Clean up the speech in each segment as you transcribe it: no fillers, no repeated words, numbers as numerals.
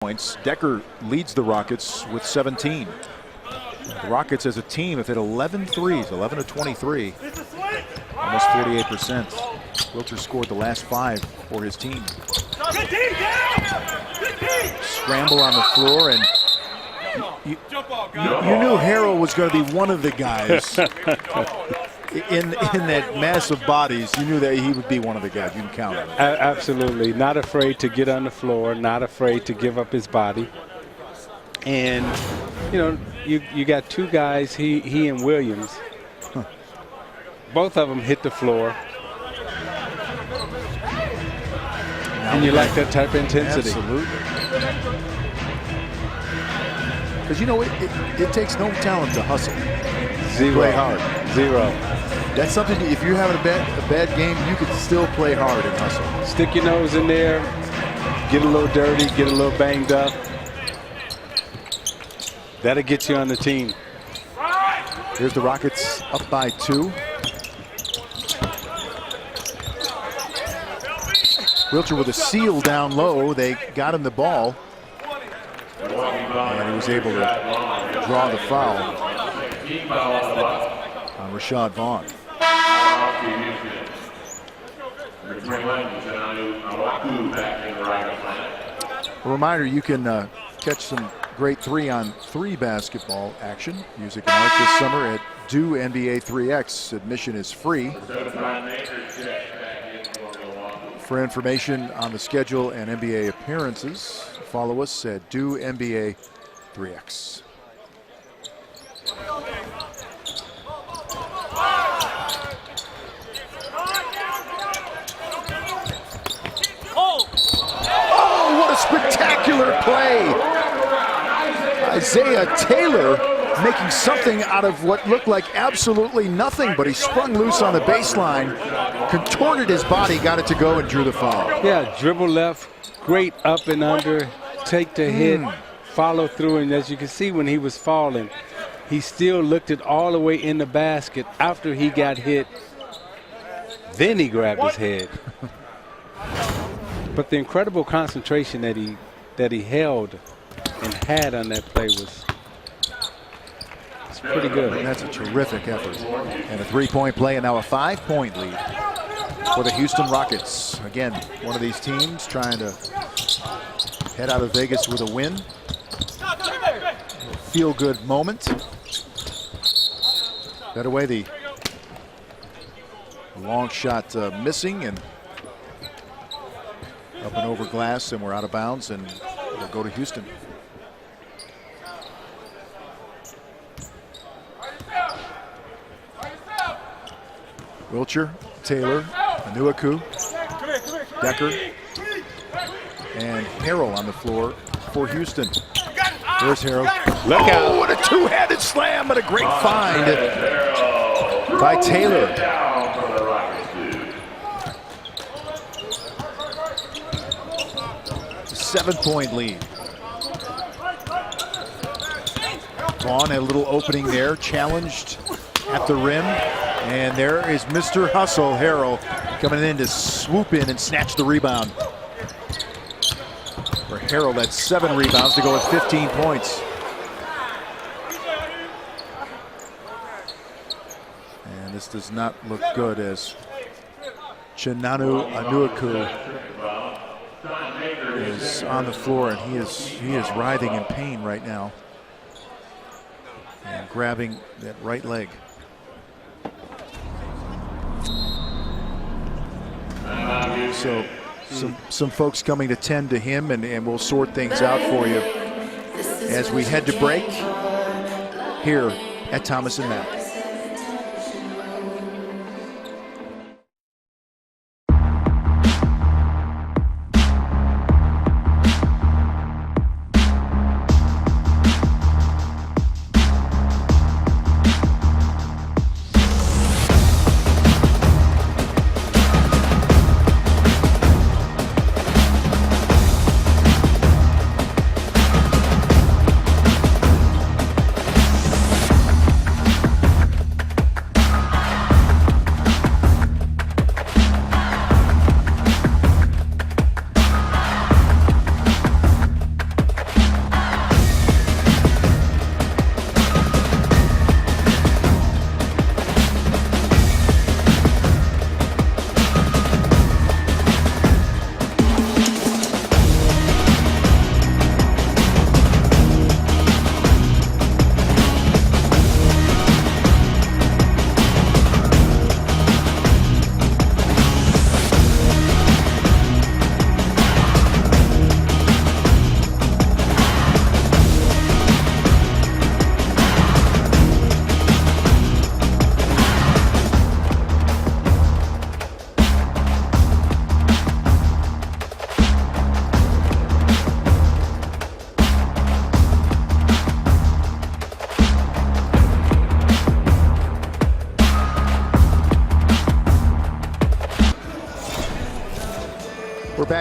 points. Decker leads the Rockets with 17. The Rockets as a team have hit 11 threes, 11 of 23, almost 48%. Wilcher scored the last 5 for his team. Scramble on the floor, and you knew Harrell was going to be one of the guys in that mass of bodies. You knew that he would be one of the guys. You can count on him. Absolutely. Not afraid to get on the floor, not afraid to give up his body. And, you know, you got two guys, he and Williams. Both of them hit the floor. And you like that type of intensity. Absolutely. Because, you know, it takes no talent to hustle. Zero. Play hard. Zero. That's something, if you're having a bad game, you can still play hard and hustle. Stick your nose in there, get a little dirty, get a little banged up. That'll get you on the team. Here's the Rockets up by 2. Wilcher with a seal down low. They got him the ball. And he was able to draw the foul on Rashad Vaughn. A reminder, you can catch some great 3-on-3 basketball action. Music and art this summer at Do NBA 3X. Admission is free. For information on the schedule and NBA appearances, follow us at Do NBA 3X. Oh, what a spectacular play! Isaiah Taylor making something out of what looked like absolutely nothing, but he sprung loose on the baseline, contorted his body, got it to go, and drew the foul. Yeah, dribble left, great up and under, take the hit, follow through, and as you can see when he was falling, he still looked it all the way in the basket after he got hit. Then he grabbed his head. But the incredible concentration that he held and had on that play was pretty good. And that's a terrific effort. And a 3-point play, and now a 5-point lead for the Houston Rockets. Again, one of these teams trying to head out of Vegas with a win. Feel-good moment. That away, the long shot missing, and up and over glass, and we're out of bounds, and we'll go to Houston. Wilcher, Taylor, Anuaku, Decker, and Harrell on the floor for Houston. There's Harrell. Look out. What a two-handed slam, but a great find by Taylor. 7-point lead. Vaughn had a little opening there, challenged at the rim. And there is Mr. Hustle, Harrell, coming in to swoop in and snatch the rebound. For Harrell, that's 7 rebounds to go with 15 points. And this does not look good as Chinanu Anuaku is on the floor, and he is writhing in pain right now and grabbing that right leg. So some folks coming to tend to him, and we'll sort things out for you as we head to break here at Thomas and Mack.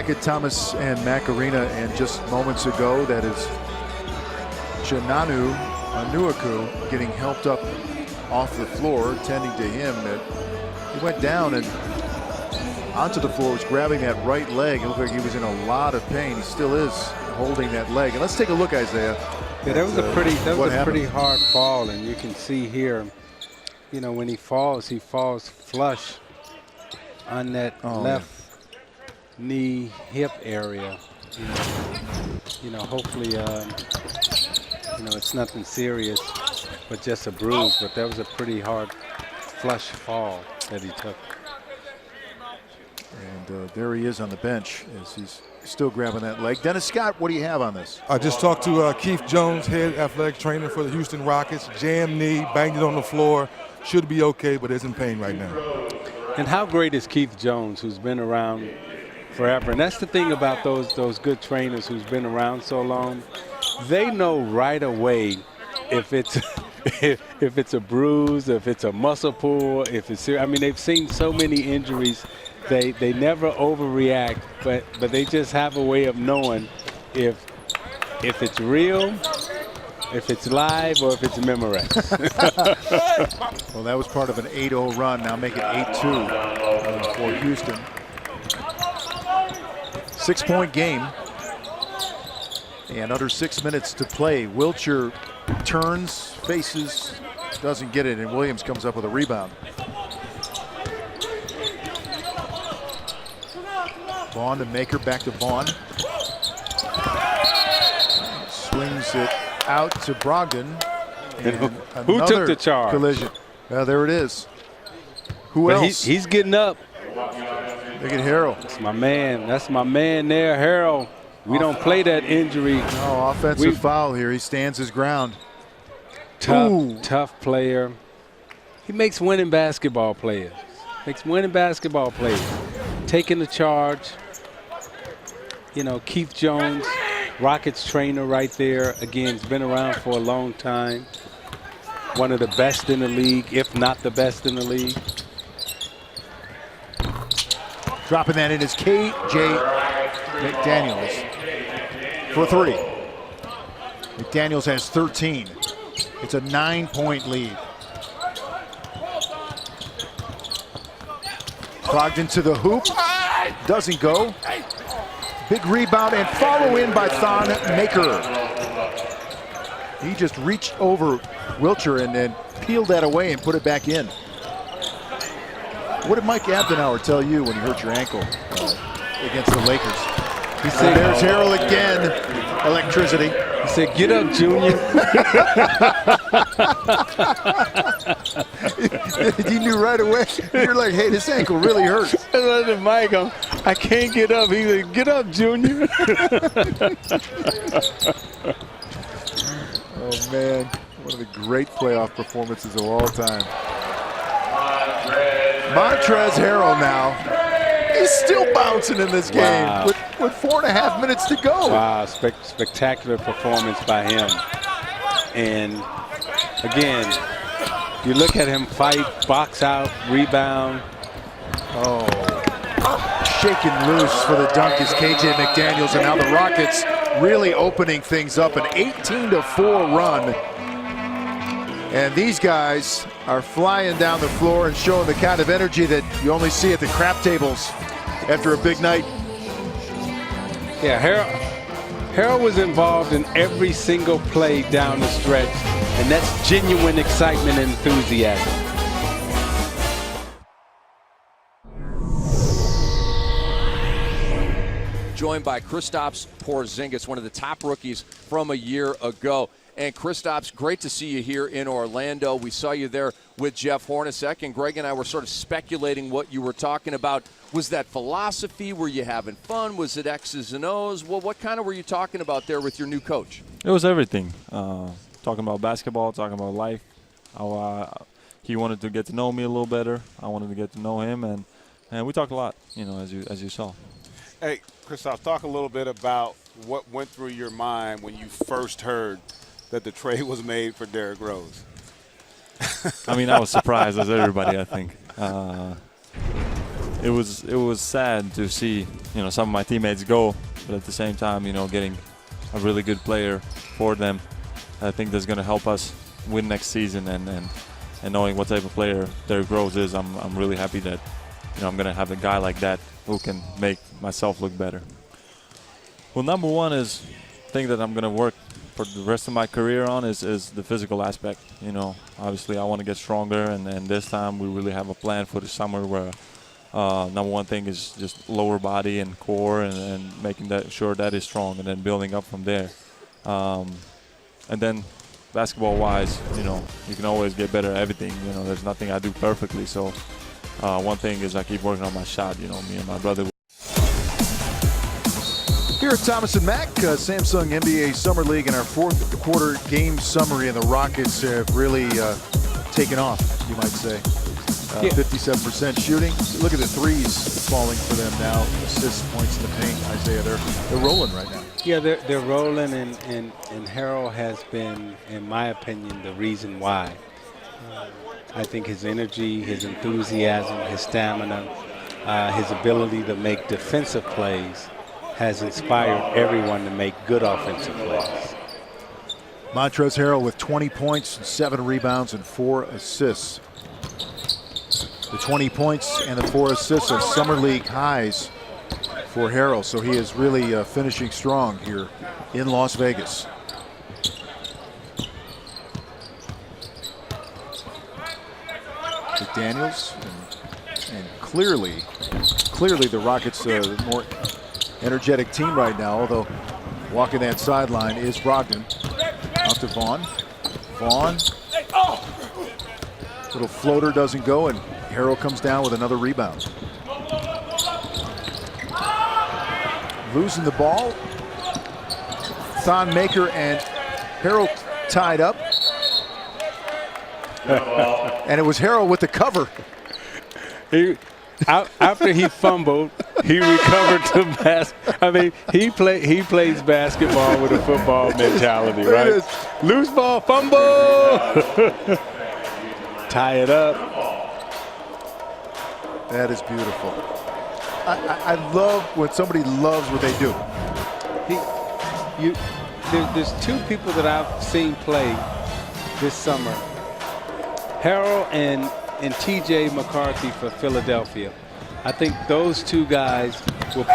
look at Thomas and Macarena, and just moments ago, that is Chinanu Anuaku getting helped up off the floor, tending to him. That he went down and onto the floor, was grabbing that right leg. It looked like he was in a lot of pain. He still is holding that leg. And let's take a look, Isaiah. Yeah, that was a pretty hard fall, and you can see here, you know, when he falls flush on that left knee hip area. You know, hopefully, you know, it's nothing serious, but just a bruise. But that was a pretty hard flush fall that he took. And there he is on the bench as he's still grabbing that leg. Dennis Scott, what do you have on this? I just talked to Keith Jones, head athletic trainer for the Houston Rockets. Jammed knee, banged it on the floor. Should be okay, but is in pain right now. And how great is Keith Jones, who's been around forever? And that's the thing about those good trainers who's been around so long. They know right away if it's if it's a bruise, if it's a muscle pull, if it's. I mean, they've seen so many injuries. They never overreact, but they just have a way of knowing if it's real, if it's live, or if it's Memorex. Well, that was part of an 8-0 run. Now make it 8-2 for Houston. 6-point game. And under 6 minutes to play. Wiltshire turns, faces, doesn't get it, and Williams comes up with a rebound. Vaughn to Maker, back to Vaughn. Swings it out to Brogdon. And who took the charge? Collision. There it is. Who else? He's getting up. Look at Harrell. That's my man. That's my man there, Harrell. We don't play that injury. No, offensive foul here. He stands his ground. Tough player. He makes winning basketball players. Taking the charge. You know, Keith Jones, Rockets trainer right there. Again, he's been around for a long time. One of the best in the league, if not the best in the league. Dropping that in is K.J. McDaniels for 3. McDaniels has 13. It's a 9-point lead. Brogdon to the hoop. Doesn't go. Big rebound and follow in by Thon Maker. He just reached over Wiltshire and then peeled that away and put it back in. What did Mike Abdenauer tell you when you hurt your ankle against the Lakers? He said, there's Harrell again. Electricity. He said, get up, Junior. He knew right away. You're like, hey, this ankle really hurts. I said, Mike, I can't get up. He said, get up, Junior. Oh, man. One of the great playoff performances of all time. Montrezl Harrell now. He's still bouncing in this game with 4.5 minutes to go. Wow, spectacular performance by him. And again, you look at him fight, box out, rebound. Oh, shaking loose for the dunk is KJ McDaniels, and now the Rockets really opening things up. An 18-4 run. And these guys are flying down the floor and showing the kind of energy that you only see at the crap tables after a big night. Yeah, Harrell was involved in every single play down the stretch, and that's genuine excitement and enthusiasm. Joined by Kristaps Porzingis, one of the top rookies from a year ago. And Kristaps, great to see you here in Orlando. We saw you there with Jeff Hornacek, and Greg and I were sort of speculating what you were talking about. Was that philosophy? Were you having fun? Was it X's and O's? Well, what kind of were you talking about there with your new coach? It was everything. Talking about basketball, talking about life. How he wanted to get to know me a little better. I wanted to get to know him, and we talked a lot, you know, as you saw. Hey, Kristaps, talk a little bit about what went through your mind when you first heard that the trade was made for Derrick Rose. I mean, I was surprised, as everybody, I think. it was sad to see, you know, some of my teammates go, but at the same time, you know, getting a really good player for them, I think that's going to help us win next season. And knowing what type of player Derrick Rose is, I'm really happy that, you know, I'm going to have a guy like that who can make myself look better. Well, number one is thing that I'm going to work for the rest of my career on is the physical aspect. You know, obviously I want to get stronger, and this time we really have a plan for the summer where number one thing is just lower body and core, and making sure that is strong, and then building up from there. And then basketball-wise, you know, you can always get better at everything. You know, there's nothing I do perfectly. So one thing is I keep working on my shot. You know, me and my brother. Here at Thomas and Mack, Samsung NBA Summer League, and our fourth quarter game summary, and the Rockets have really taken off, you might say. 57% shooting. Look at the threes falling for them now. Assists, points in the paint. Isaiah, they're rolling right now. Yeah, they're rolling, and Harrell has been, in my opinion, the reason why. I think his energy, his enthusiasm, his stamina, his ability to make defensive plays has inspired everyone to make good offensive plays. Montrezl Harrell with 20 points, 7 rebounds, and 4 assists. The 20 points and the 4 assists are Summer League highs for Harrell, so he is really finishing strong here in Las Vegas. McDaniels, and clearly the Rockets more energetic team right now, although walking that sideline is Brogdon. Out to Vaughn. Little floater doesn't go, and Harrell comes down with another rebound. Losing the ball. Thon Maker and Harrell tied up. And it was Harrell with the cover. After he fumbled, he recovered to I mean, he plays basketball with a football mentality, right? Loose ball, fumble, tie it up. That is beautiful. I love when somebody loves what they do. There's two people that I've seen play this summer. Harrell and T.J. McCarthy for Philadelphia. I think those two guys will play.